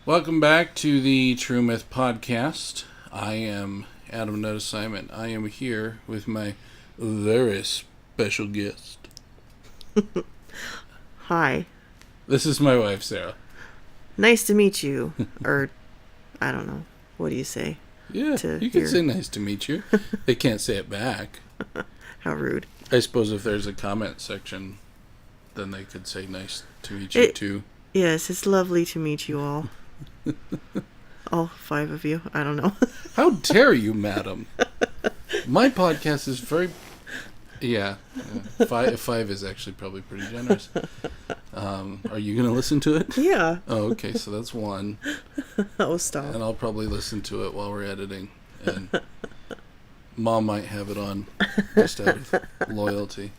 Welcome back to the True Myth Podcast. I am Adam Nettesheim, and I am here with my very special guest. Hi. This is my wife, Sarah. Nice to meet you. Or, I don't know. What do you say? Yeah, you can say nice to meet you. They can't say it back. How rude. I suppose if there's a comment section, then they could say nice to meet you too. Yes, it's lovely to meet you all. All 5 of you. I don't know. How dare you, madam? My podcast is very... Yeah. 5 is actually probably pretty generous. Are you going to listen to it? Yeah. Oh, okay. So that's 1. Oh, stop. And I'll probably listen to it while we're editing. And Mom might have it on just out of loyalty.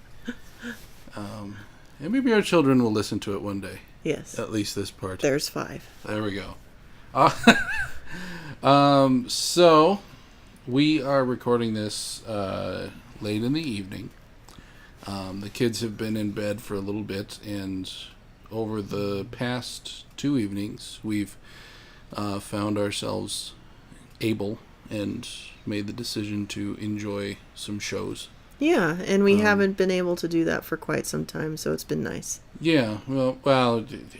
And maybe our children will listen to it one day. Yes. At least this part. There's 5. There we go. So we are recording this late in the evening. The kids have been in bed for a little bit, and over the past 2 evenings, we've found ourselves able and made the decision to enjoy some shows. Yeah, and we haven't been able to do that for quite some time, so it's been nice. Yeah, well,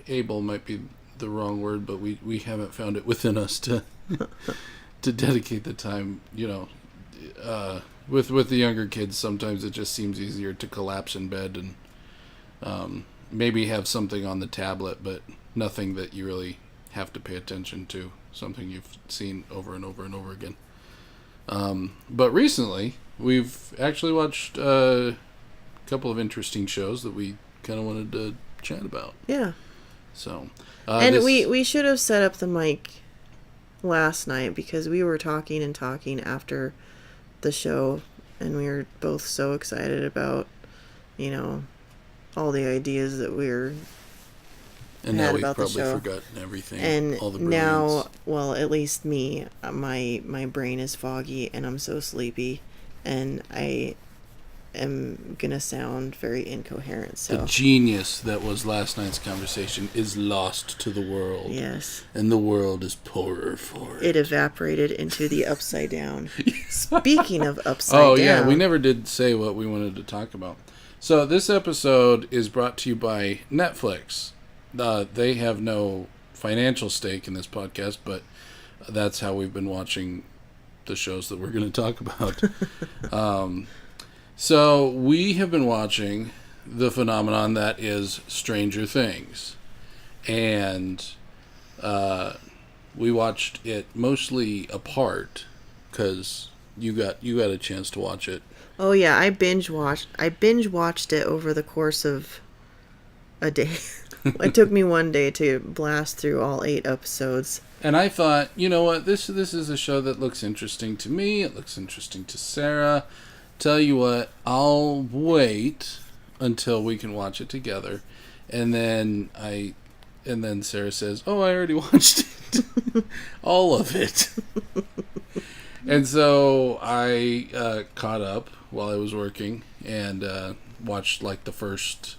able might be the wrong word, but we haven't found it within us to to dedicate the time. You know, with the younger kids, sometimes it just seems easier to collapse in bed and maybe have something on the tablet, but nothing that you really have to pay attention to. Something you've seen over and over and over again. But recently, we've actually watched a couple of interesting shows that we kind of wanted to chat about. Yeah. So, and we should have set up the mic last night because we were talking after the show, and we were both so excited about, you know, all the ideas that we were and had now we've about probably the show. forgotten everything. And all the now, well, at least me, my brain is foggy and I'm so sleepy, and I am gonna sound very incoherent. So the genius that was last night's conversation is lost to the world. Yes. And the world is poorer for it. It evaporated into the upside down. Speaking of upside down. Oh, yeah, we never did say what we wanted to talk about. So this episode is brought to you by Netflix. They have no financial stake in this podcast, but that's how we've been watching the shows that we're going to talk about. So we have been watching the phenomenon that is Stranger Things. And we watched it mostly apart because you got a chance to watch it. Oh yeah, I binge watched it over the course of a day. It took me one day to blast through all 8 episodes. And I thought, you know what, this is a show that looks interesting to me. It looks interesting to Sarah. Tell you what, I'll wait until we can watch it together. And then Sarah says, "Oh, I already watched it." All of it. And so I caught up while I was working and watched like the first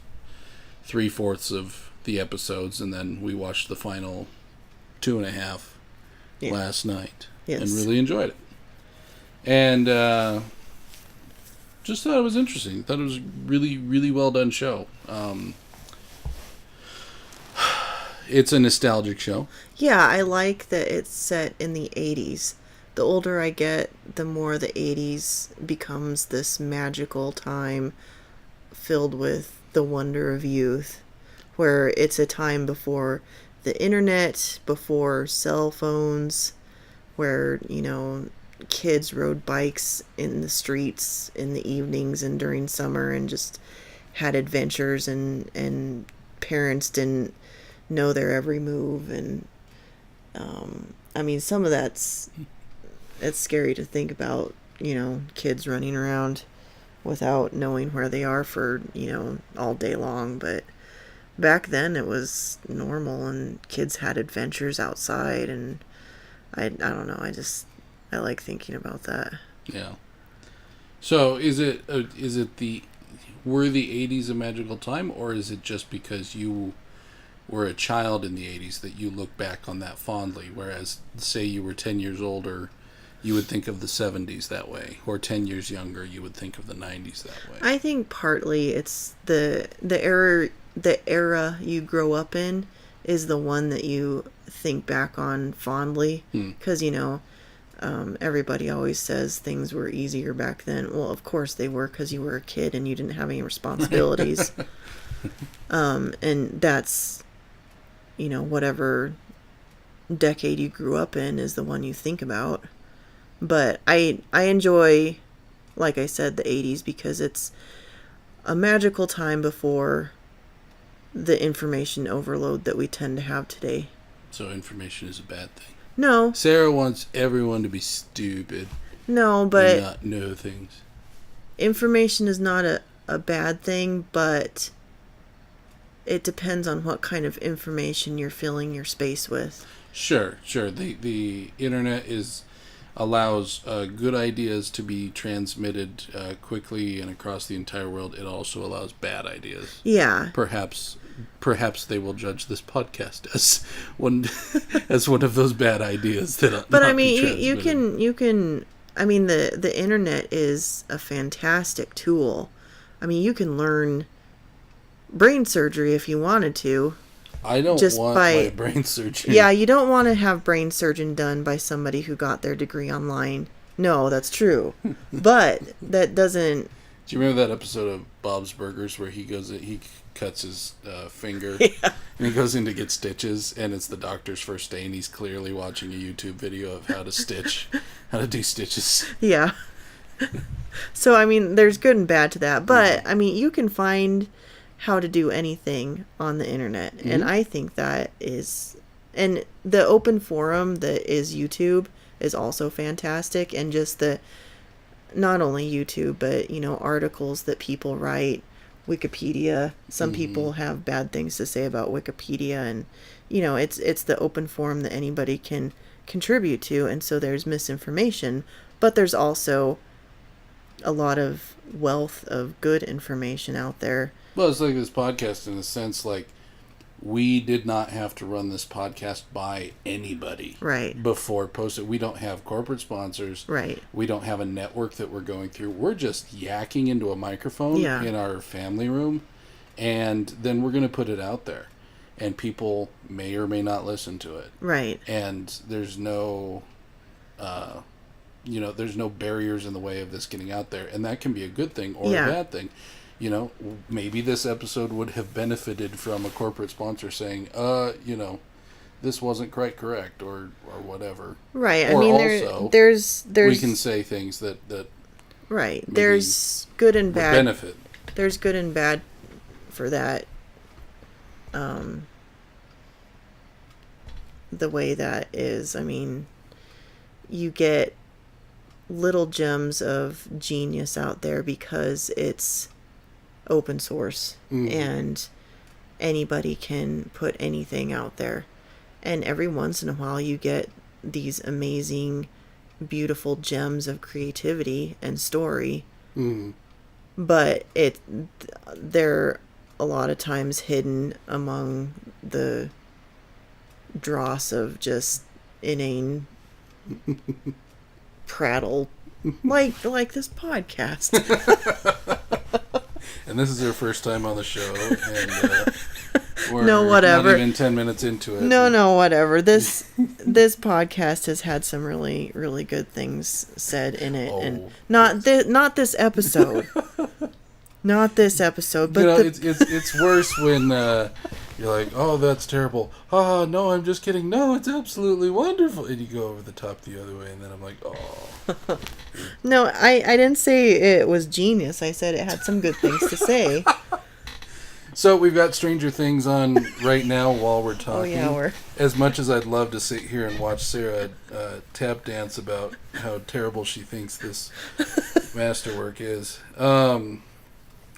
3/4 of the episodes, and then we watched the final 2.5 last night. Yes. And really enjoyed it. And just thought it was interesting. Thought it was a really, really well done show. It's a nostalgic show. Yeah, I like that it's set in the 80s. The older I get, the more the 80s becomes this magical time filled with the wonder of youth, where it's a time before the internet, before cell phones, where, you know, kids rode bikes in the streets in the evenings and during summer and just had adventures, and parents didn't know their every move. And I mean, some of it's scary to think about, you know, kids running around without knowing where they are for, you know, all day long. But back then it was normal, and kids had adventures outside, and I don't know, I like thinking about that. Yeah. So were the 80s a magical time, or is it just because you were a child in the 80s that you look back on that fondly, whereas say you were 10 years older, you would think of the 70s that way, or 10 years younger, you would think of the 90s that way. I think partly it's the era you grow up in is the one that you think back on fondly, because everybody always says things were easier back then. Well, of course they were, because you were a kid and you didn't have any responsibilities. And that's, whatever decade you grew up in is the one you think about. But I enjoy, like I said, the 80s because it's a magical time before the information overload that we tend to have today. So information is a bad thing. No. Sarah wants everyone to be stupid. No, but... and not know things. Information is not a bad thing, but it depends on what kind of information you're filling your space with. Sure. The internet allows good ideas to be transmitted quickly and across the entire world. It also allows bad ideas. Yeah. Perhaps they will judge this podcast as one of those bad ideas that. But I mean, you can. I mean, the internet is a fantastic tool. I mean, you can learn brain surgery if you wanted to. I don't want my brain surgery. Yeah, you don't want to have brain surgery done by somebody who got their degree online. No, that's true. But that doesn't... Do you remember that episode of Bob's Burgers where he cuts his finger Yeah. and he goes in to get stitches, and it's the doctor's first day and he's clearly watching a YouTube video of how to do stitches. Yeah. So, I mean, there's good and bad to that. But, I mean, you can find how to do anything on the internet. Mm-hmm. And I think that is... And the open forum that is YouTube is also fantastic. And just not only YouTube, but, articles that people write, Wikipedia. Some people have bad things to say about Wikipedia. And, it's the open forum that anybody can contribute to. And so there's misinformation. But there's also a lot of wealth of good information out there. Well, it's like this podcast in a sense, like, we did not have to run this podcast by anybody. Right. Before posting. We don't have corporate sponsors. Right. We don't have a network that we're going through. We're just yakking into a microphone in our family room, and then we're going to put it out there. And people may or may not listen to it. Right. And there's no... there's no barriers in the way of this getting out there. And that can be a good thing or a bad thing. Maybe this episode would have benefited from a corporate sponsor saying, this wasn't quite correct or whatever. Right. Or I mean, also, there's we can say things that right. There's good and bad. Benefit. There's good and bad for that. The way that is, I mean, you get little gems of genius out there because it's open source and anybody can put anything out there, and every once in a while you get these amazing, beautiful gems of creativity and story, but they're a lot of times hidden among the dross of just inane prattle like this podcast. And this is our first time on the show, and we're not even 10 minutes into it. No, whatever. This podcast has had some really, really good things said in it, and not this episode. Not this episode, but it's worse when you're like, oh, that's terrible. Oh, no, I'm just kidding. No, it's absolutely wonderful. And you go over the top the other way, and then I'm like, oh. No, I didn't say it was genius. I said it had some good things to say. So we've got Stranger Things on right now while we're talking. Oh, yeah, As much as I'd love to sit here and watch Sarah tap dance about how terrible she thinks this masterwork is.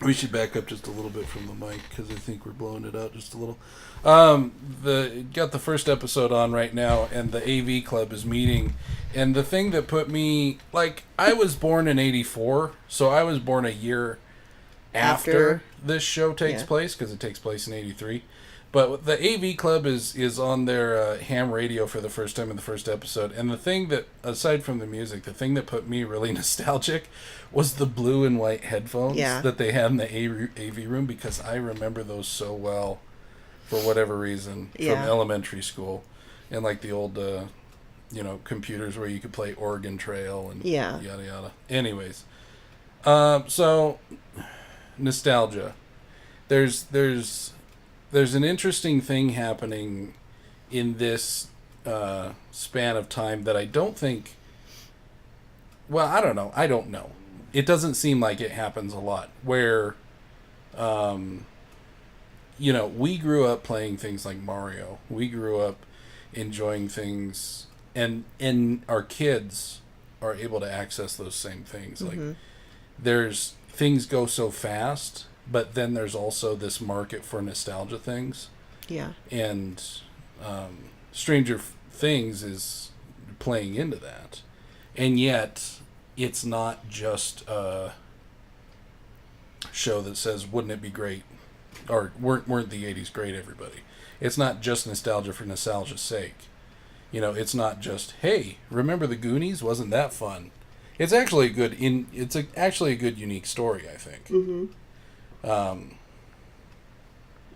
We should back up just a little bit from the mic because I think we're blowing it out just a little. Got the first episode on right now, and the AV Club is meeting. And the thing that put me, like, I was born in 84, so I was born a year after this show takes place, because it takes place in 83. But the AV Club is on their ham radio for the first time in the first episode. And the thing that, aside from the music, the thing that put me really nostalgic was the blue and white headphones that they had in the AV room, because I remember those so well for whatever reason from elementary school. And like the old, computers where you could play Oregon Trail and yada yada. Anyways, so nostalgia. There's an interesting thing happening in this span of time that I don't think... Well, I don't know. It doesn't seem like it happens a lot. Where, we grew up playing things like Mario. We grew up enjoying things, and our kids are able to access those same things. Mm-hmm. Like, there's... Things go so fast... But then there's also this market for nostalgia things. Yeah. And Stranger Things is playing into that. And yet, it's not just a show that says, wouldn't it be great? Or weren't the 80s great, everybody? It's not just nostalgia for nostalgia's sake. It's not just, hey, remember the Goonies? Wasn't that fun? It's actually a good unique story, I think. Mm-hmm.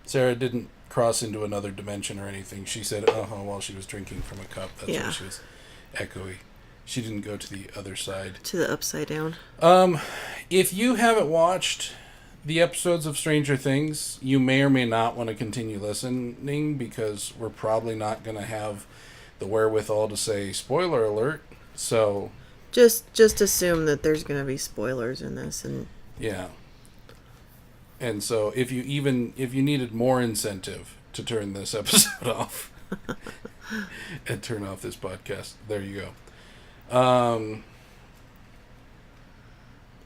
Sarah didn't cross into another dimension or anything. She said, while she was drinking from a cup. That's why she was echoey. She didn't go to the other side. To the upside down. If you haven't watched the episodes of Stranger Things, you may or may not want to continue listening, because we're probably not going to have the wherewithal to say spoiler alert. So just assume that there's going to be spoilers in this, and yeah. And so if you needed more incentive to turn this episode off and turn off this podcast, there you go.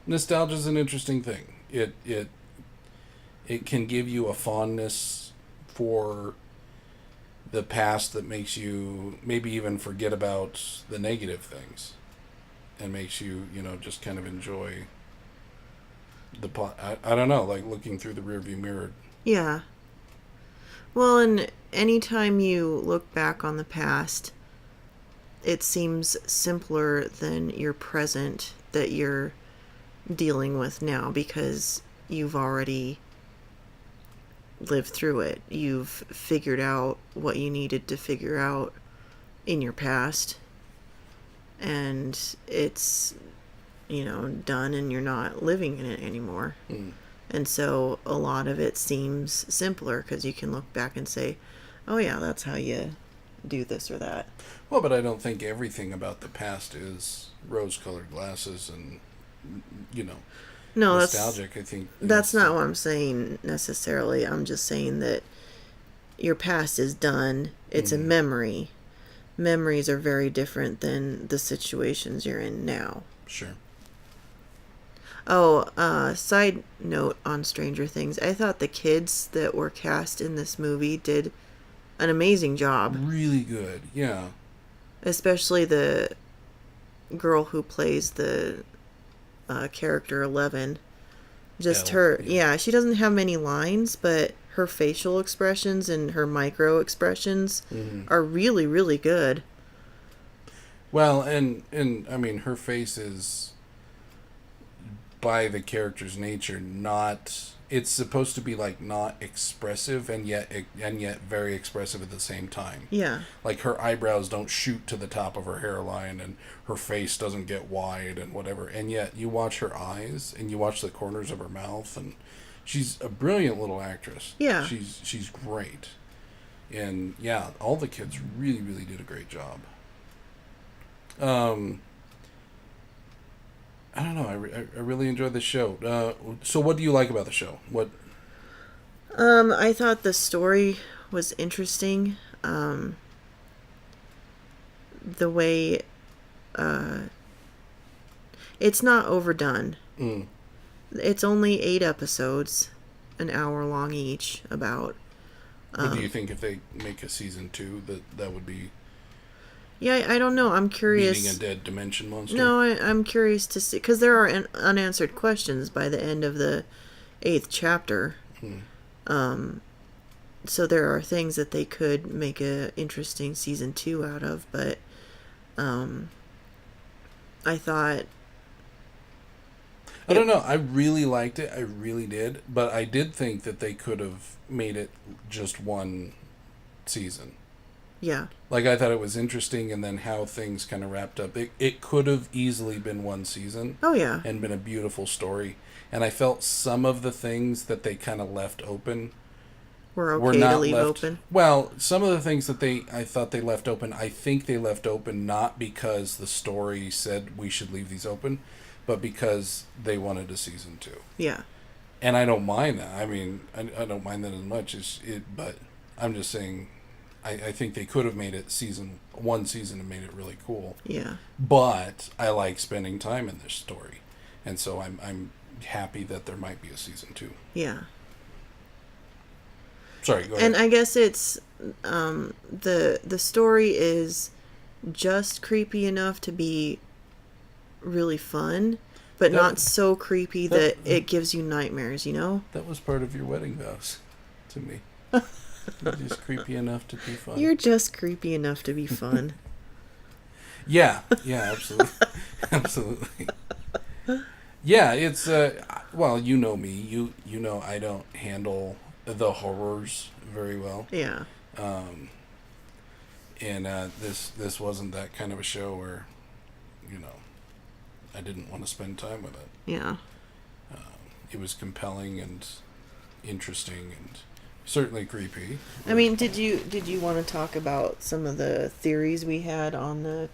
Nostalgia is an interesting thing. It can give you a fondness for the past that makes you maybe even forget about the negative things, and makes you, just kind of enjoy the plot. I don't know, like looking through the rearview mirror. Yeah. Well, and anytime you look back on the past, it seems simpler than your present that you're dealing with now, because you've already lived through it. You've figured out what you needed to figure out in your past, and it's done, and you're not living in it anymore. And so a lot of it seems simpler, because you can look back and say, oh yeah, that's how you do this or that. Well, but I don't think everything about the past is rose-colored glasses and no, nostalgic. I think that's not what I'm saying necessarily. I'm just saying that your past is done. It's a memory. Memories are very different than the situations you're in now. Sure. Oh, side note on Stranger Things. I thought the kids that were cast in this movie did an amazing job. Really good, yeah. Especially the girl who plays the character 11. Just her, she doesn't have many lines, but her facial expressions and her micro expressions are really, really good. Well, and I mean, her face is, by the character's nature, it's supposed to be like not expressive and yet very expressive at the same time. Yeah. Like her eyebrows don't shoot to the top of her hairline, and her face doesn't get wide and whatever. And yet you watch her eyes and you watch the corners of her mouth, and she's a brilliant little actress. Yeah. She's great. And yeah, all the kids really, really did a great job. I don't know. I really enjoyed the show. So what do you like about the show? What? I thought the story was interesting. The way, it's not overdone. It's only 8 episodes, an hour long each, about. But do you think if they make a season 2 that would be? Yeah, I don't know. I'm curious. Beating a dead dimension monster? No, I'm curious to see, because there are unanswered questions by the end of the 8th chapter. so there are things that they could make a interesting season 2 out of, but I thought I don't know. I really liked it. I really did. But I did think that they could have made it just one season. yeah. Like, I thought it was interesting, and then how things kind of wrapped up. It could have easily been one season. Oh yeah. And been a beautiful story. And I felt some of the things that they kind of left open We're were okay not to leave left open. Well, some of the things that I thought they left open, I think they left open not because the story said we should leave these open, but because they wanted a season 2. Yeah. And I don't mind that. I mean, I don't mind that as much as it, but I'm just saying, I think they could have made it one season and made it really cool. Yeah. But I like spending time in this story, and so I'm happy that there might be a season 2. Yeah. Sorry, go ahead. And I guess it's the story is just creepy enough to be really fun, but not so creepy that it gives you nightmares, you know? That was part of your wedding vows to me. You're just creepy enough to be fun. You're just creepy enough to be fun. Yeah, absolutely. Absolutely. Yeah, it's well, you know me. You know I don't handle the horrors very well. Yeah. And this wasn't that kind of a show where, I didn't want to spend time with it. Yeah. It was compelling and interesting and certainly creepy. I mean, did you want to talk about some of the theories we had on the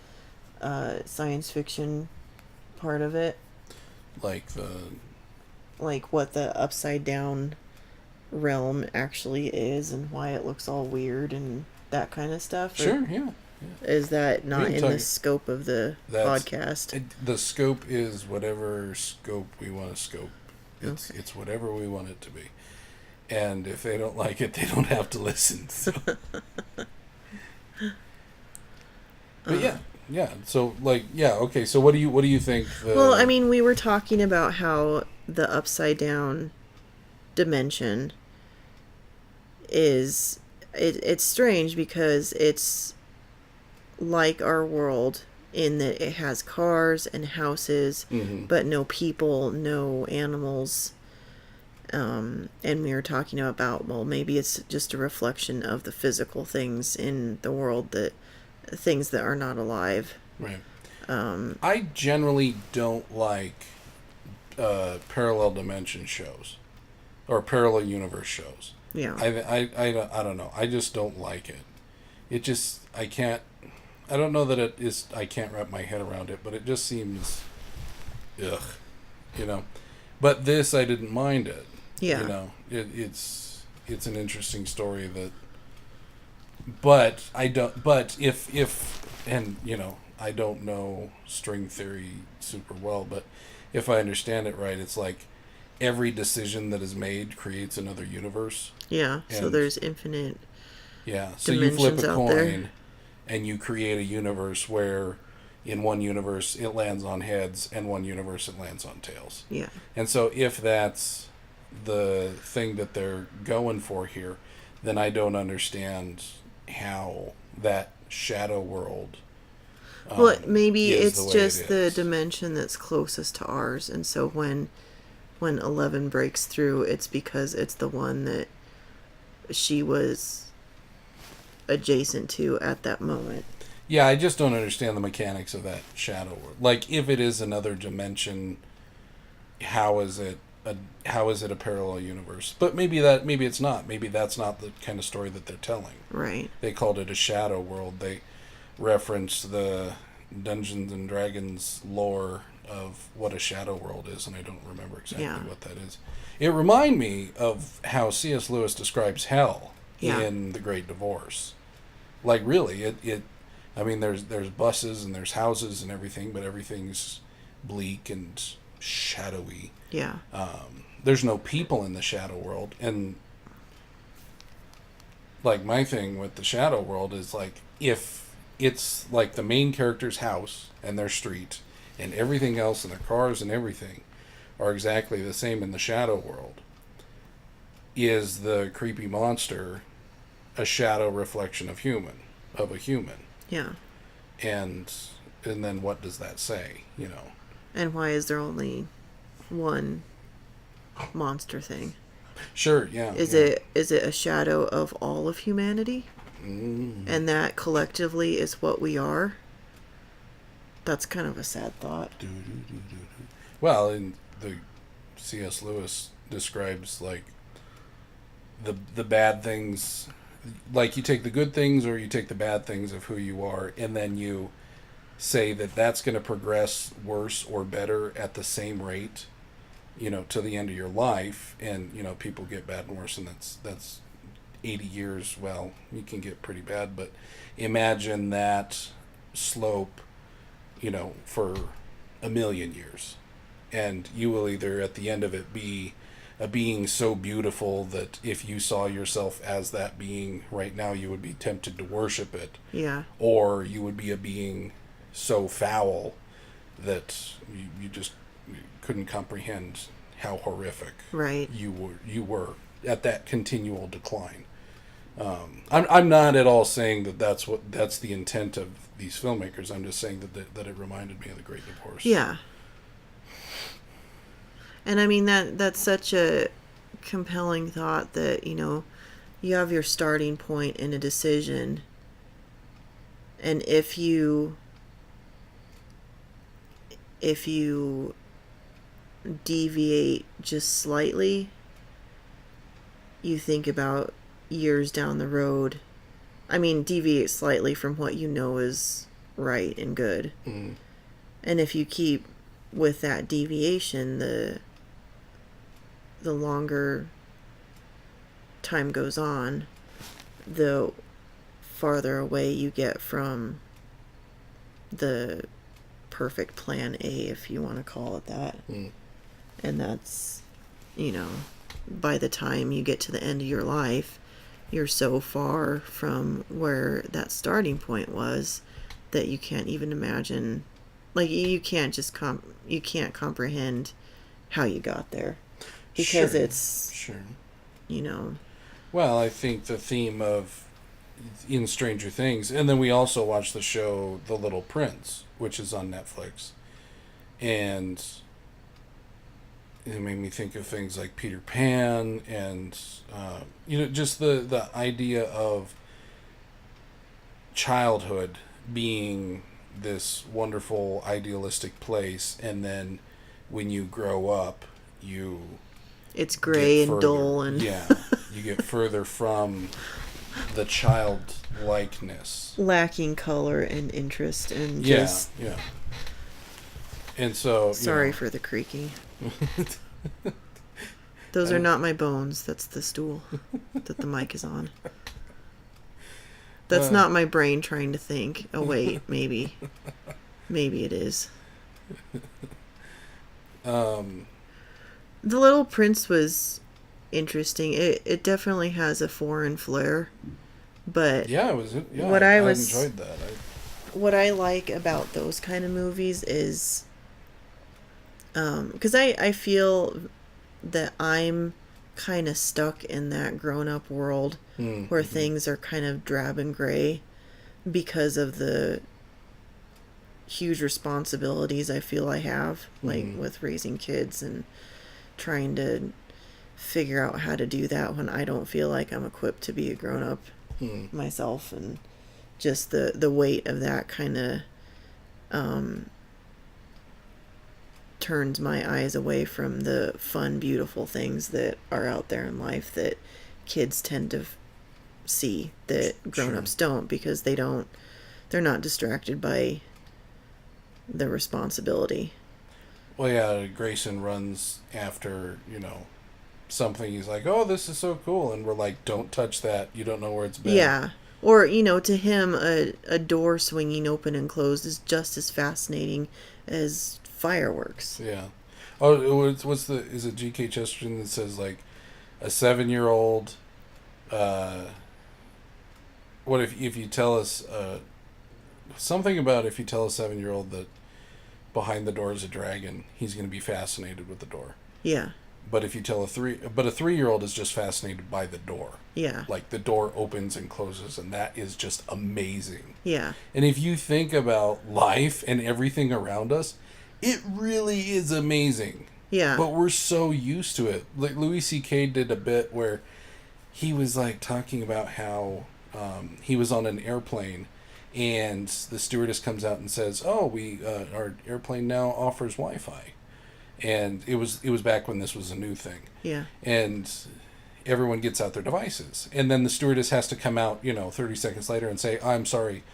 science fiction part of it? Like what the upside down realm actually is and why it looks all weird and that kind of stuff? Sure, yeah. Is that not in the scope of the podcast? The scope is whatever scope we want to scope. It's whatever we want it to be. And if they don't like it, they don't have to listen. So. But yeah. So okay. So what do you think? Well, I mean, we were talking about how the upside down dimension is it's strange because it's like our world in that it has cars and houses, but no people, no animals. And we were talking about, well, maybe it's just a reflection of the physical things in the world, things that are not alive. Right. I generally don't like parallel dimension shows or parallel universe shows. Yeah. I don't know. I just don't like it. It just, I don't know that it is, I can't wrap my head around it, but it just seems, But this, I didn't mind it. Yeah. It's an interesting story but I don't know string theory super well, but if I understand it right, it's like every decision that is made creates another universe. Yeah, so there's infinite so you flip a coin there. And you create a universe where in one universe it lands on heads and one universe it lands on tails. Yeah. And so if that's the thing that they're going for here, then I don't understand how that shadow world well, maybe it's just the dimension that's closest to ours, and so when 11 breaks through, it's because it's the one that she was adjacent to at that moment. Yeah, I just don't understand the mechanics of that shadow world. Like, if it is another dimension, how is it a parallel universe? But maybe it's not. Maybe that's not the kind of story that they're telling. Right. They called it a shadow world. They referenced the Dungeons and Dragons lore of what a shadow world is, and I don't remember exactly what that is. It reminded me of how C.S. Lewis describes hell in The Great Divorce. Like, really, I mean, there's buses and there's houses and everything, but everything's bleak and shadowy. Yeah. There's no people in the shadow world, and like my thing with the shadow world is like if it's like the main character's house and their street and everything else and their cars and everything are exactly the same in the shadow world, is the creepy monster a shadow reflection of a human. Yeah. And then what does that say, you know? And why is there only one monster thing? Sure, yeah. Is yeah. it a shadow of all of humanity? And that collectively is what we are? That's kind of a sad thought. Well, in the C.S. Lewis describes like the bad things, like you take the good things or you take the bad things of who you are, and then you say that that's going to progress worse or better at the same rate, you know, to the end of your life. And you know, people get bad and worse, and that's 80 years. Well, you can get pretty bad, but imagine that slope, you know, for 1,000,000 years, and you will either at the end of it be a being so beautiful that if you saw yourself as that being right now, you would be tempted to worship it. Yeah. Or you would be a being so foul that you just couldn't comprehend how horrific Right. you were at that continual decline. I'm not at all saying that that's the intent of these filmmakers. I'm just saying that it reminded me of The Great Divorce. Yeah. And I mean that's such a compelling thought that, you know, you have your starting point in a decision, and if you deviate just slightly, you think about years down the road. I mean, deviate slightly from what you know is right and good. Mm. And if you keep with that deviation, the longer time goes on, the farther away you get from the perfect plan A, if you want to call it that. Mm. And that's, you know, by the time you get to the end of your life, you're so far from where that starting point was that you can't even imagine, like, you can't just you can't comprehend how you got there, because Sure. it's, Sure. you know. Well, I think the theme of in Stranger Things, and then we also watched the show The Little Prince, which is on Netflix, and it made me think of things like Peter Pan, and you know, just the idea of childhood being this wonderful idealistic place, and then when you grow up, It's gray and dull, and yeah, you get further from the childlikeness, lacking color and interest, and just yeah. And so, sorry for the creaking. Those are not my bones. That's the stool that the mic is on. That's not my brain trying to think. Oh wait, maybe it is. The Little Prince was interesting. It definitely has a foreign flair, but yeah, it was. Yeah, what I was enjoyed that. what I like about those kind of movies is, because I feel that I'm kind of stuck in that grown-up world where things are kind of drab and gray because of the huge responsibilities I feel I have, like with raising kids and trying to figure out how to do that when I don't feel like I'm equipped to be a grown-up myself, and just the weight of that kind of turns my eyes away from the fun, beautiful things that are out there in life that kids tend to see that grown-ups don't, because they're not distracted by the responsibility. Well, yeah, Grayson runs after, you know, something. He's like, oh, this is so cool. And we're like, don't touch that. You don't know where it's been. Yeah. Or, you know, to him, a door swinging open and closed is just as fascinating as fireworks. Yeah. Oh, is it G.K. Chesterton that says, like, a 7-year-old, what if you tell us, something about if you tell a 7-year-old that behind the door is a dragon, he's going to be fascinated with the door. Yeah. But if you tell a 3-year-old is just fascinated by the door. Yeah. Like the door opens and closes, and that is just amazing. Yeah. And if you think about life and everything around us, it really is amazing. Yeah. But we're so used to it. Like Louis C.K. did a bit where he was like talking about how he was on an airplane, and the stewardess comes out and says, "Oh, our airplane now offers Wi-Fi." And it was back when this was a new thing. Yeah. And everyone gets out their devices. And then the stewardess has to come out, 30 seconds later and say, "I'm sorry,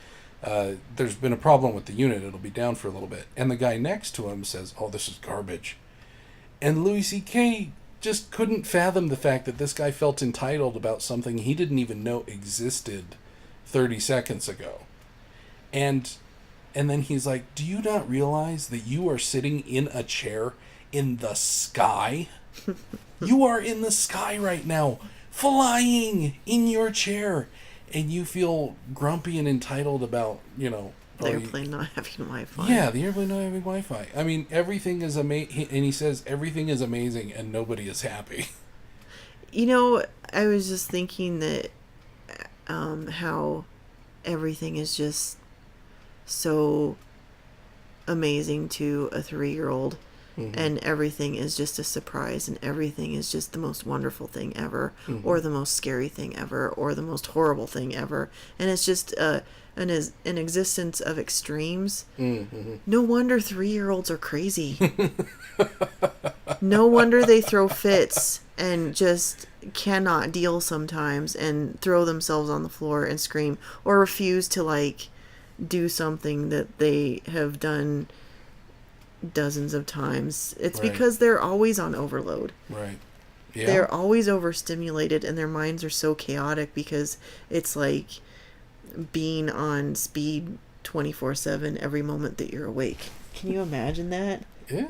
there's been a problem with the unit. It'll be down for a little bit." And the guy next to him says, "Oh, this is garbage." And Louis C.K. just couldn't fathom the fact that this guy felt entitled about something he didn't even know existed 30 seconds ago. And then he's like, "Do you not realize that you are sitting in a chair in the sky? You are in the sky right now, flying in your chair, and you feel grumpy and entitled about, the airplane not having Wi-Fi." Yeah, the airplane not having Wi-Fi. I mean, everything is amazing, and he says everything is amazing, and nobody is happy. I was just thinking that how everything is just so amazing to a 3-year-old. Mm-hmm. And everything is just a surprise, and everything is just the most wonderful thing ever, mm-hmm. or the most scary thing ever, or the most horrible thing ever. And it's just an existence of extremes. Mm-hmm. No wonder 3-year-olds are crazy. No wonder they throw fits and just cannot deal sometimes and throw themselves on the floor and scream, or refuse to do something that they have done dozens of times. It's right. Because they're always on overload. Right. Yeah. They're always overstimulated, and their minds are so chaotic because it's like being on speed 24/7 every moment that you're awake. Can you imagine that? Yeah.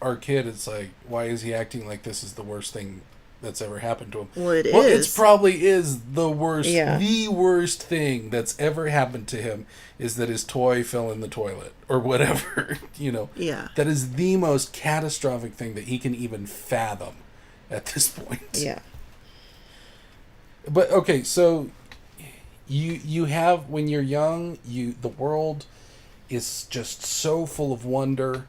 Our kid, it's like, why is he acting like this is the worst thing that's ever happened to him? Well, it probably is the worst. Yeah. The worst thing that's ever happened to him is that his toy fell in the toilet or whatever. Yeah. That is the most catastrophic thing that he can even fathom at this point. Yeah. But okay, so you have, when you're young, the world is just so full of wonder.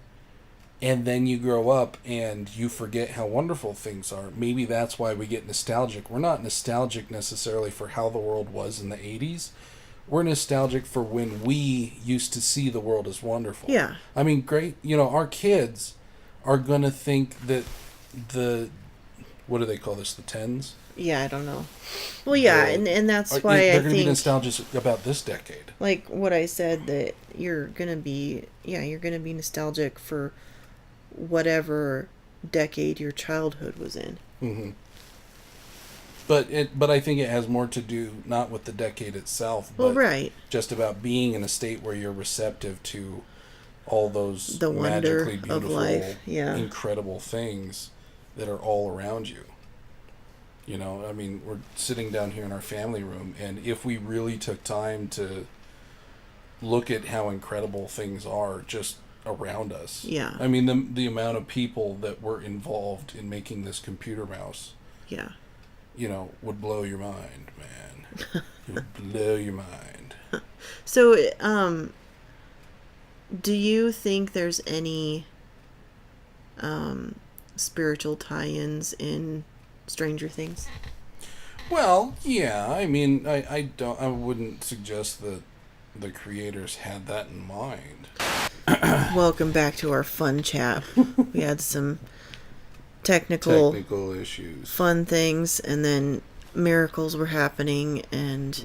And then you grow up and you forget how wonderful things are. Maybe that's why we get nostalgic. We're not nostalgic necessarily for how the world was in the 80s. We're nostalgic for when we used to see the world as wonderful. Yeah. I mean, great. Our kids are going to think that what do they call this? The 10s? Yeah, I don't know. Well, yeah, and that's why they're going to be nostalgic about this decade. Like what I said, that you're going to be nostalgic for whatever decade your childhood was in. Mm-hmm. But I think it has more to do not with the decade itself, but right. just about being in a state where you're receptive to all those the wonder magically beautiful, of life. Yeah. incredible things that are all around you. I mean, we're sitting down here in our family room, and if we really took time to look at how incredible things are just around us. Yeah. I mean, the amount of people that were involved in making this computer mouse. Yeah. Would blow your mind, man. It would blow your mind. So, do you think there's any spiritual tie-ins in Stranger Things? Well, yeah. I mean, I wouldn't suggest that the creators had that in mind. Welcome back to our fun chat. We had some technical issues, fun things, and then miracles were happening, and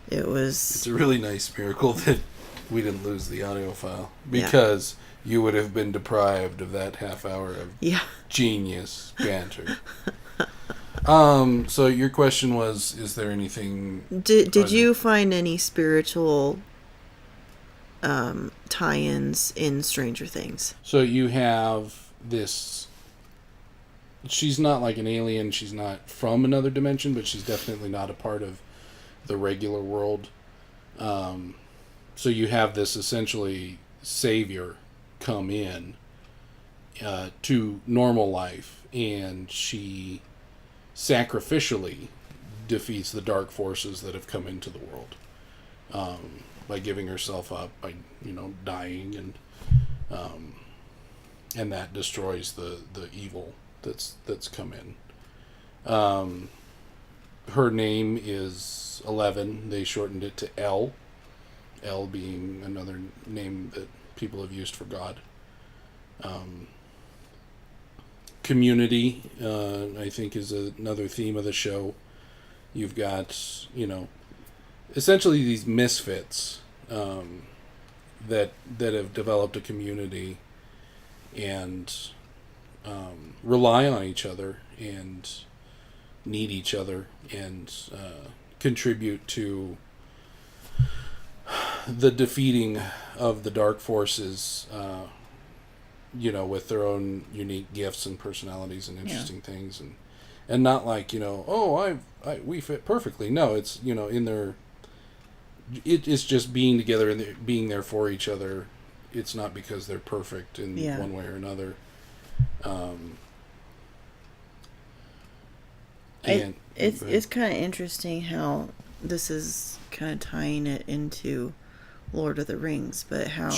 it's a really nice miracle that we didn't lose the audio file, because you would have been deprived of that half hour of genius banter. So your question was, is there anything... Did you find any spiritual tie-ins in Stranger Things? So you have this... She's not like an alien. She's not from another dimension, but she's definitely not a part of the regular world. So you have this essentially savior come in to normal life, and she sacrificially defeats the dark forces that have come into the world, by giving herself up, by dying, and that destroys the evil that's come in. Her name is 11. They shortened it to L. L being another name that people have used for God. Community, I think, is another theme of the show. You've got, essentially these misfits that have developed a community and rely on each other and need each other and contribute to the defeating of the dark forces, with their own unique gifts and personalities and interesting things, and not like, we fit perfectly. No, it's, in their, it's just being together and being there for each other. It's not because they're perfect in one way or another. It's kind of interesting how this is kind of tying it into Lord of the Rings, but how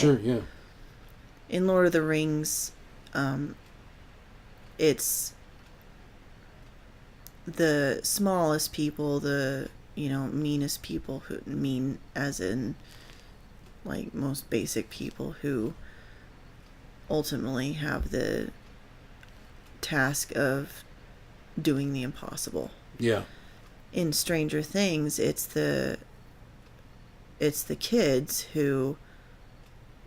in Lord of the Rings, it's the smallest people, the meanest people, who mean as in like most basic people, who ultimately have the task of doing the impossible. Yeah. In Stranger Things, it's the kids who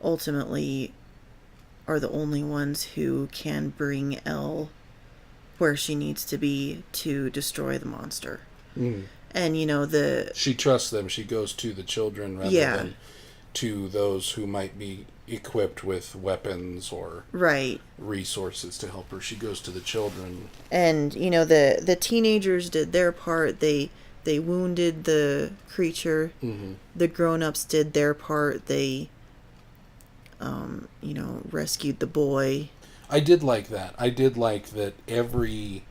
ultimately are the only ones who can bring Elle where she needs to be to destroy the monster. And she trusts them. She goes to the children rather than to those who might be equipped with weapons or resources to help her. She goes to the children. And the teenagers did their part. They wounded the creature. Mm-hmm. The grown-ups did their part. They rescued the boy. I did like that. I did like that every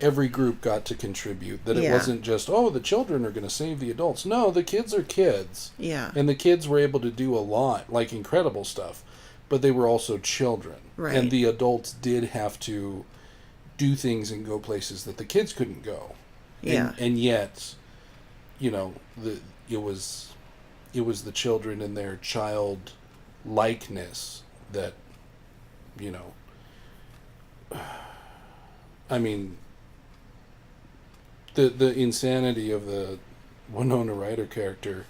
group got to contribute. That it wasn't just, the children are going to save the adults. No, the kids are kids. Yeah. And the kids were able to do a lot, like incredible stuff. But they were also children. Right. And the adults did have to do things and go places that the kids couldn't go. Yeah. And yet, it was the children and their childlikeness that, I mean, the insanity of the Winona Ryder character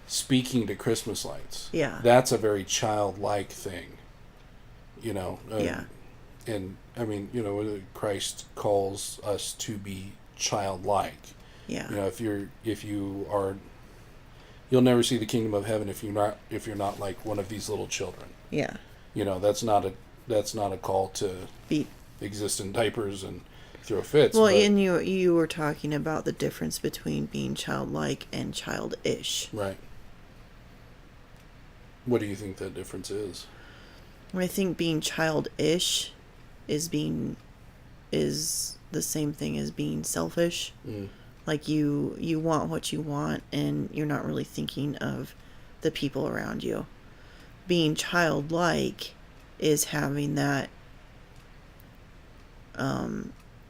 speaking to Christmas lights. Yeah. That's a very childlike thing, yeah. And, I mean, Christ calls us to be childlike. Yeah. If you are, you'll never see the kingdom of heaven if you're not like one of these little children. Yeah. That's not a call to exist in diapers and throw fits. Well, and you were talking about the difference between being childlike and childish. Right. What do you think that difference is? I think being childish is the same thing as being selfish. Mm. Like you want what you want, and you're not really thinking of the people around you. Being childlike is having that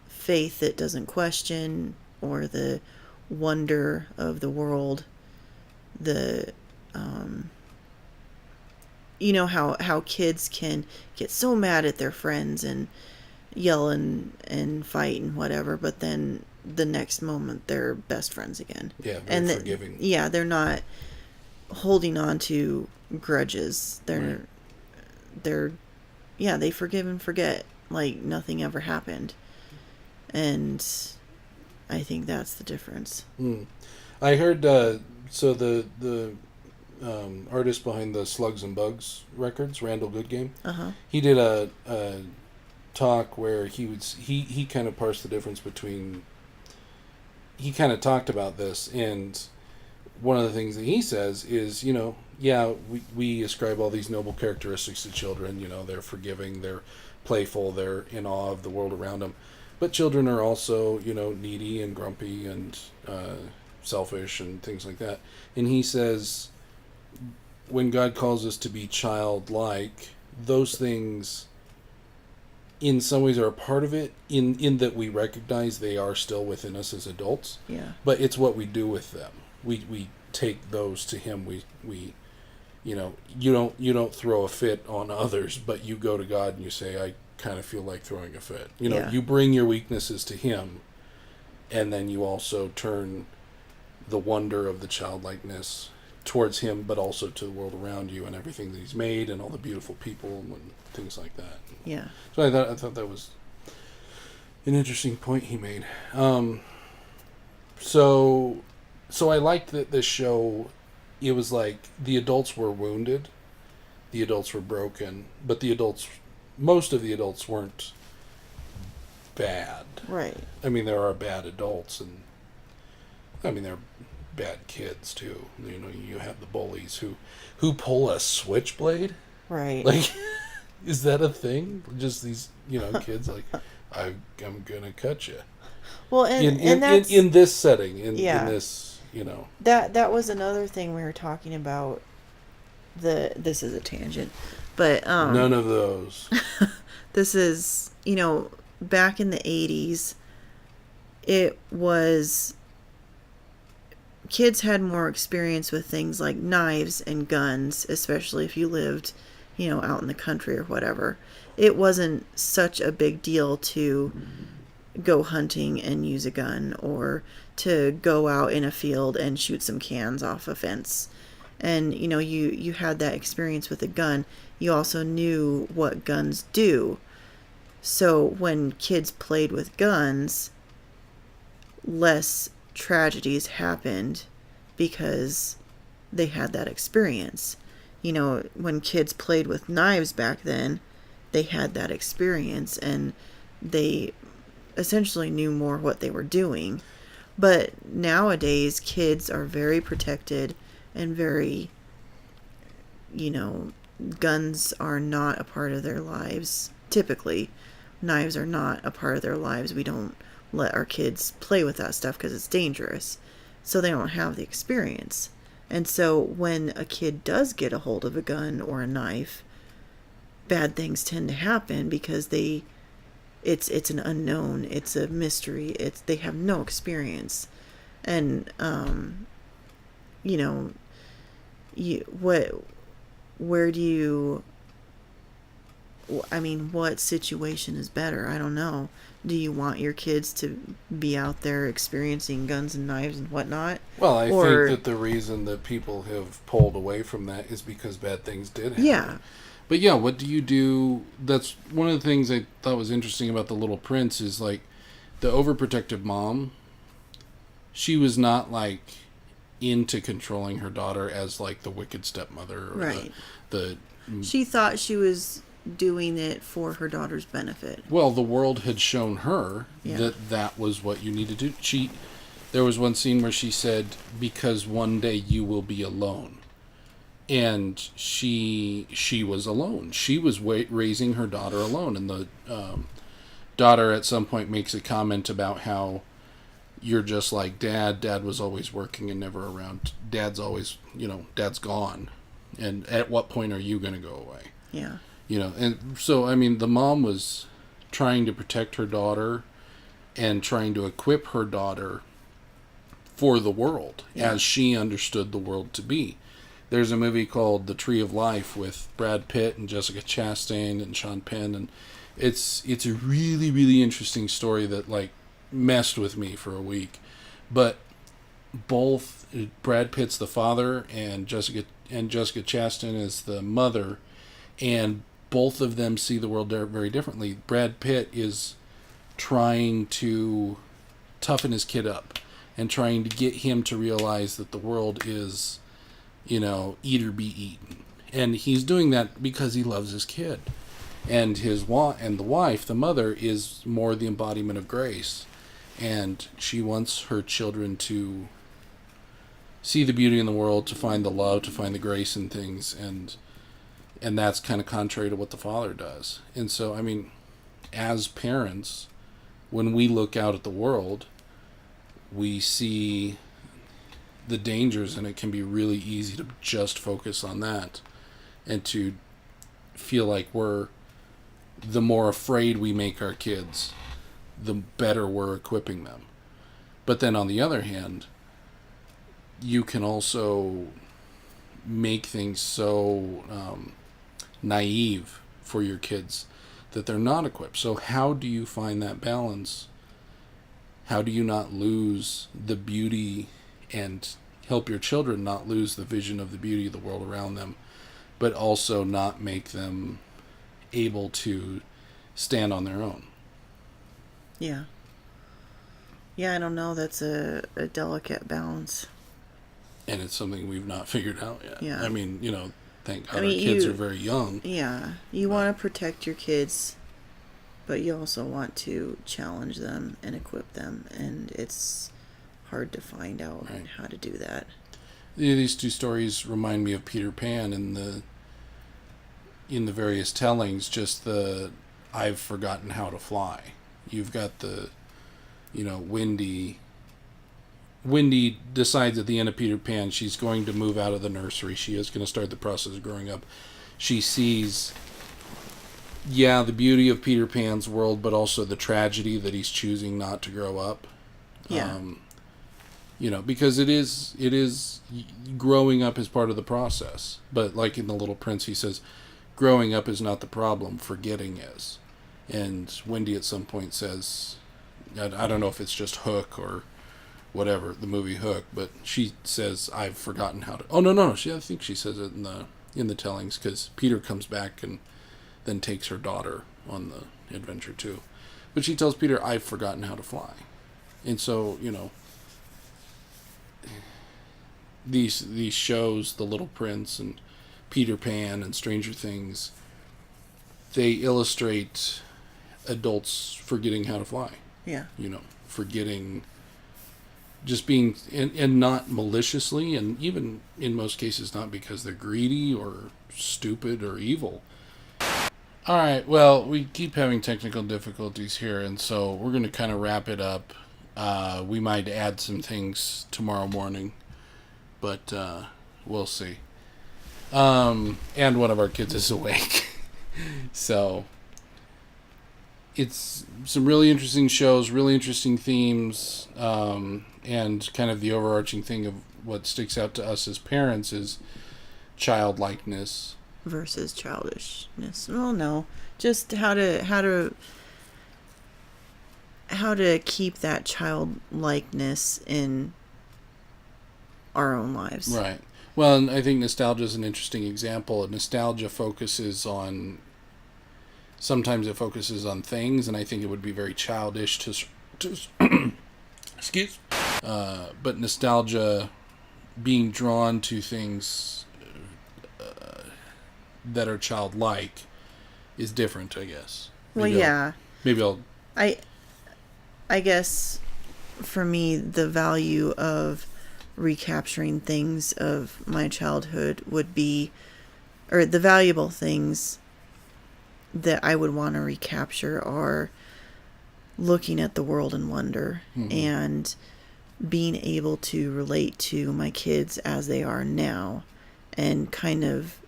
faith that doesn't question, or the wonder of the world. The how kids can get so mad at their friends and yell and fight and whatever, but then the next moment they're best friends again. Yeah, very forgiving. Yeah, they're not holding on to grudges. They forgive and forget like nothing ever happened. And I think that's the difference. I heard so the artist behind the Slugs and Bugs records, Randall Goodgame, he did a talk where he kind of parsed the difference between, he kind of talked about this, and one of the things that he says is, we ascribe all these noble characteristics to children. They're forgiving, they're playful. They're in awe of the world around them. But children are also, needy and grumpy and selfish and things like that. And he says, when God calls us to be childlike, those things, in some ways, are a part of it. In that we recognize they are still within us as adults. Yeah. But it's what we do with them. We take those to Him. We you don't throw a fit on others, but you go to God and you say, I kind of feel like throwing a fit. You bring your weaknesses to Him, and then you also turn the wonder of the childlikeness towards Him, but also to the world around you and everything that He's made and all the beautiful people and things like that. Yeah. So I thought that was an interesting point he made. So I liked that this show. It was like the adults were wounded, the adults were broken, but most of the adults weren't bad. Right. I mean, there are bad adults, and there are bad kids too. You have the bullies who pull a switchblade. Right. Like, is that a thing? Just these, kids like, I'm gonna cut you. Well, and that's in this setting, in this, That was another thing we were talking about. This is a tangent, but none of those. This is, back in the 80s, it was, kids had more experience with things like knives and guns, especially if you lived, out in the country or whatever. It wasn't such a big deal to go hunting and use a gun, or to go out in a field and shoot some cans off a fence. And, you had that experience with a gun. You also knew what guns do. So when kids played with guns, less tragedies happened because they had that experience. When kids played with knives back then, they had that experience and they essentially knew more what they were doing. But nowadays, kids are very protected and very, guns are not a part of their lives. Typically, knives are not a part of their lives. We don't let our kids play with that stuff because it's dangerous. So they don't have the experience. And so when a kid does get a hold of a gun or a knife, bad things tend to happen because it's an unknown, it's a mystery, they have no experience. And what situation is better? I don't know. Do you want your kids to be out there experiencing guns and knives and whatnot? Well, I think that the reason that people have pulled away from that is because bad things did happen. Yeah. But yeah, what do you do? That's one of the things I thought was interesting about The Little Prince is like the overprotective mom. She was not like into controlling her daughter as like the wicked stepmother. Or right. She thought she was doing it for her daughter's benefit. Well, the world had shown her that was what you need to do. There was one scene where she said, because one day you will be alone. And she was alone. She was raising her daughter alone. And the daughter at some point makes a comment about how you're just like Dad. Dad was always working and never around. Dad's always, Dad's gone. And at what point are you going to go away? Yeah. And so, the mom was trying to protect her daughter and trying to equip her daughter for the world as she understood the world to be. There's a movie called The Tree of Life with Brad Pitt and Jessica Chastain and Sean Penn, and it's a really, really interesting story that like messed with me for a week. But both Brad Pitt's the father and Jessica Chastain is the mother, and both of them see the world very differently. Brad Pitt is trying to toughen his kid up and trying to get him to realize that the world is, eat or be eaten. And he's doing that because he loves his kid. And the wife, the mother, is more the embodiment of grace. And she wants her children to see the beauty in the world, to find the love, to find the grace in things, and that's kind of contrary to what the father does. And so, as parents, when we look out at the world, we see the dangers, and it can be really easy to just focus on that and to feel like the more afraid we make our kids, the better we're equipping them. But then on the other hand, you can also make things so naive for your kids that they're not equipped. So how do you find that balance? How do you not lose the beauty and help your children not lose the vision of the beauty of the world around them, but also not make them able to stand on their own? Yeah. Yeah, I don't know. That's a delicate balance. And it's something we've not figured out yet. Yeah. I mean, thank God our kids are very young. Yeah. You want to protect your kids, but you also want to challenge them and equip them. And it's hard to find out how to do that. These two stories remind me of Peter Pan in the various tellings, just the I've forgotten how to fly. You've got the, Wendy decides at the end of Peter Pan she's going to move out of the nursery. She is going to start the process of growing up. She sees, the beauty of Peter Pan's world, but also the tragedy that he's choosing not to grow up. Yeah. Because it is growing up is part of the process. But like in The Little Prince, he says, growing up is not the problem, forgetting is. And Wendy at some point says, I don't know if it's just Hook or whatever, the movie Hook, but she says, I've forgotten how to... Oh, no. I think she says it in the tellings, because Peter comes back and then takes her daughter on the adventure too. But she tells Peter, I've forgotten how to fly. And so, these shows, The Little Prince and Peter Pan and Stranger Things, they illustrate adults forgetting how to fly. Yeah. Forgetting, just being, and not maliciously, and even in most cases not because they're greedy or stupid or evil. All right, well, we keep having technical difficulties here, and so we're going to kind of wrap it up. We might add some things tomorrow morning, but we'll see. And one of our kids is awake. So it's some really interesting shows, really interesting themes, and kind of the overarching thing of what sticks out to us as parents is childlikeness versus childishness. Well, no, just how to keep that childlikeness in our own lives. Right. Well, and I think nostalgia is an interesting example. Nostalgia focuses on... Sometimes it focuses on things, and I think it would be very childish to excuse. But nostalgia, being drawn to things that are childlike, is different, I guess. Maybe I guess for me, the value of recapturing things of my childhood would be, or the valuable things that I would want to recapture are looking at the world in wonder, and being able to relate to my kids as they are now, and kind of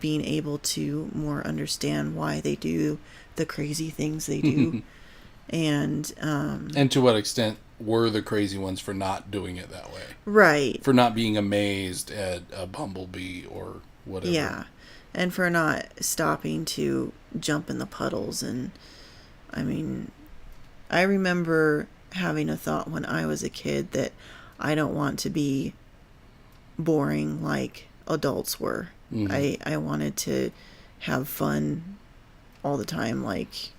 being able to more understand why they do the crazy things they do. And to what extent were the crazy ones for not doing it that way? Right. For not being amazed at a bumblebee or whatever. Yeah. And for not stopping to jump in the puddles. And I mean, I remember having a thought when I was a kid that I don't want to be boring like adults were. I wanted to have fun all the time like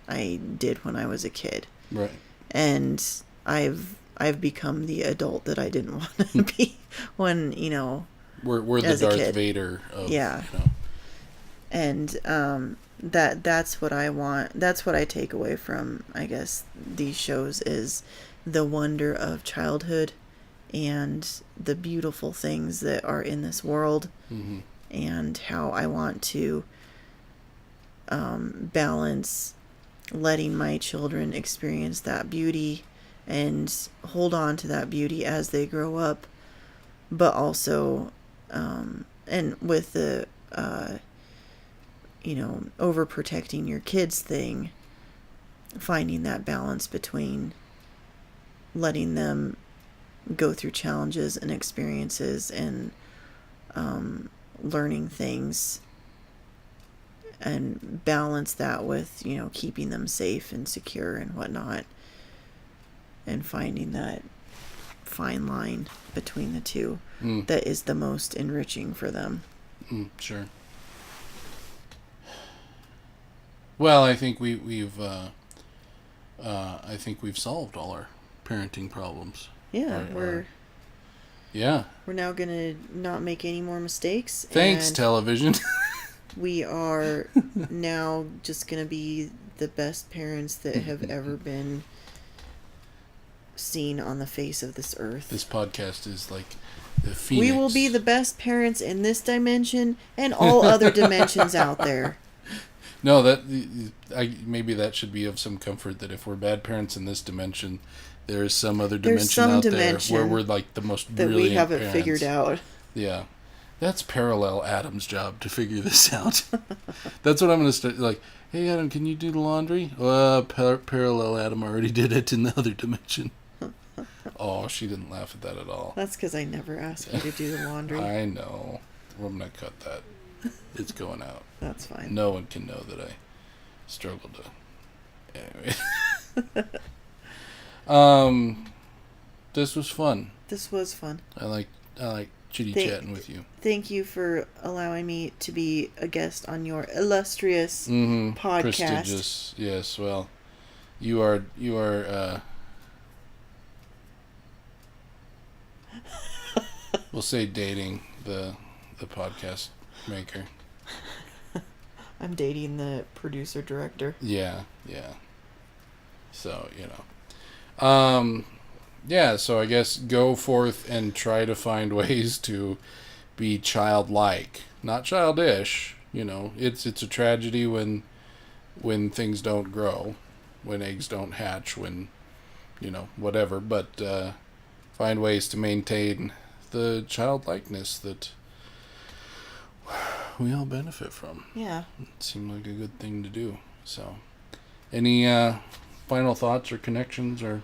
I did when I was a kid. Right. And I've become the adult that I didn't want to be when, we're the Darth Vader of, And that's what I want. That's what I take away from, I guess, these shows, is the wonder of childhood and the beautiful things that are in this world, and how I want to balance letting my children experience that beauty and hold on to that beauty as they grow up, but also, and with the, overprotecting your kids thing, finding that balance between letting them go through challenges and experiences and learning things, and balance that with, keeping them safe and secure and whatnot, and finding that fine line between the two that is the most enriching for them. Sure. Well, I think we've solved all our parenting problems. Yeah, we're now gonna not make any more mistakes. Thanks, television. We are now just gonna be the best parents that have ever been seen on the face of this earth. This podcast is like the phoenix. We will be the best parents in this dimension and all other dimensions out there. No, maybe that should be of some comfort, that if we're bad parents in this dimension, there is some other dimension out there where we're like the most brilliant that we haven't parents. Figured out. Yeah. That's parallel Adam's job to figure this out. That's what I'm going to start. Like, hey, Adam, can you do the laundry? Parallel Adam already did it in the other dimension. Oh, she didn't laugh at that at all. That's because I never asked you to do the laundry. I know. I'm going to cut that. It's going out. That's fine. No one can know that I struggled to... Anyway. This was fun. This was fun. I like chitty-chatting with you. Thank you for allowing me to be a guest on your illustrious podcast. Prestigious. Yes, well, you are we'll say dating the podcast maker. I'm dating the producer director. Yeah. So, so I guess go forth and try to find ways to be childlike, not childish. It's a tragedy when things don't grow, when eggs don't hatch, when whatever. But find ways to maintain the childlikeness that we all benefit from. Yeah, it seemed like a good thing to do. So, any final thoughts or connections or?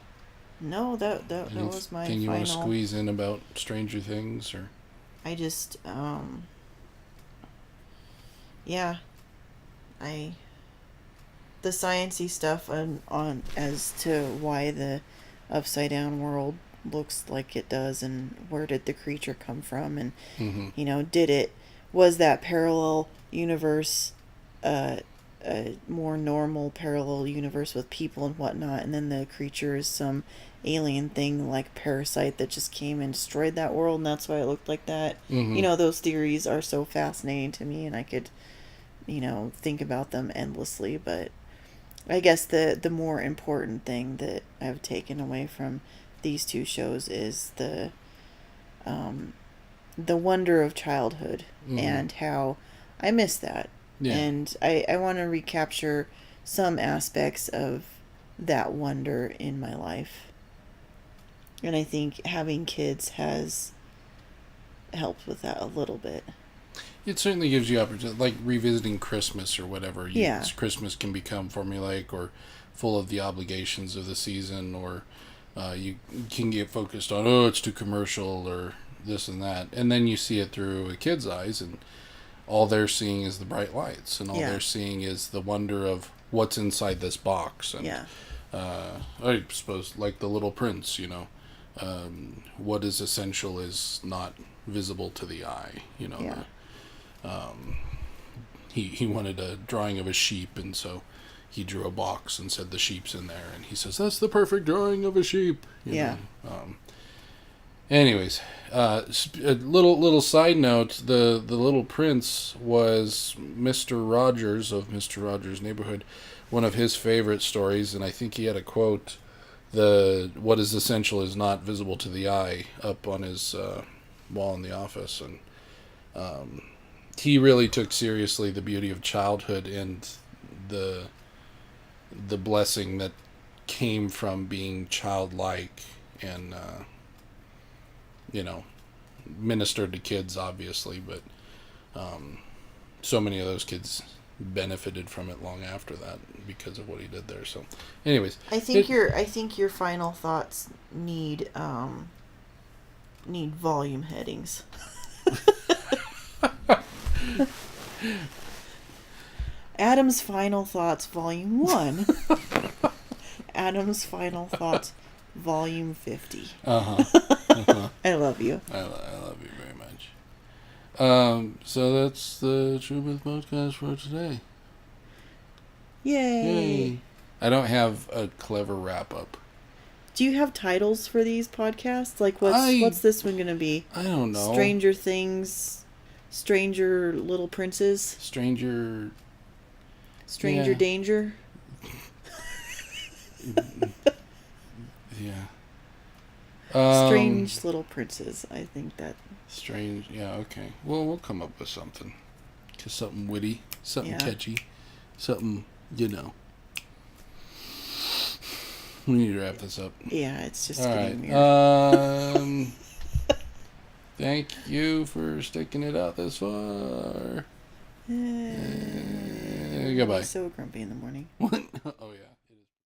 No, that was my thing you final... want to squeeze in about Stranger Things, or? I just, the sciencey stuff on as to why the upside down world looks like it does, and where did the creature come from, and was that parallel universe a more normal parallel universe with people and whatnot, and then the creature is some alien thing like Parasite that just came and destroyed that world, and that's why it looked like that. Those theories are so fascinating to me, and I could think about them endlessly. But I guess the more important thing that I've taken away from these two shows is the wonder of childhood, and how I miss that. Yeah. And I want to recapture some aspects of that wonder in my life. And I think having kids has helped with that a little bit. It certainly gives you opportunity, like revisiting Christmas or whatever. Yeah. Christmas can become formulaic or full of the obligations of the season, or you can get focused on, it's too commercial or this and that. And then you see it through a kid's eyes, and all they're seeing is the bright lights, and all they're seeing is the wonder of what's inside this box. And I suppose, like the Little Prince, what is essential is not visible to the eye. He wanted a drawing of a sheep, and so he drew a box and said the sheep's in there, and he says that's the perfect drawing of a sheep. Anyways, a little side note: the Little Prince was Mr. Rogers of Mr. Rogers' Neighborhood, one of his favorite stories, and I think he had a quote: "What is essential is not visible to the eye," up on his wall in the office, and he really took seriously the beauty of childhood and the blessing that came from being childlike and ministered to kids, obviously, but so many of those kids benefited from it long after that because of what he did there. So, anyways, I think your final thoughts need volume headings. Adam's Final Thoughts, Volume 1. Adam's Final Thoughts, Volume 50. I love you. I love you very much. So that's the True Myth podcast for today. Yay. I don't have a clever wrap-up. Do you have titles for these podcasts? Like, what's this one going to be? I don't know. Stranger Things, Stranger Little Princes, Stranger Danger. Yeah. Strange Little Princes. I think that. Strange. Yeah. Okay. Well, we'll come up with something. Just something witty, something catchy, something We need to wrap this up. Yeah, it's just all getting right. weird. Thank you for sticking it out this far. Goodbye. I'm so grumpy in the morning. Oh yeah.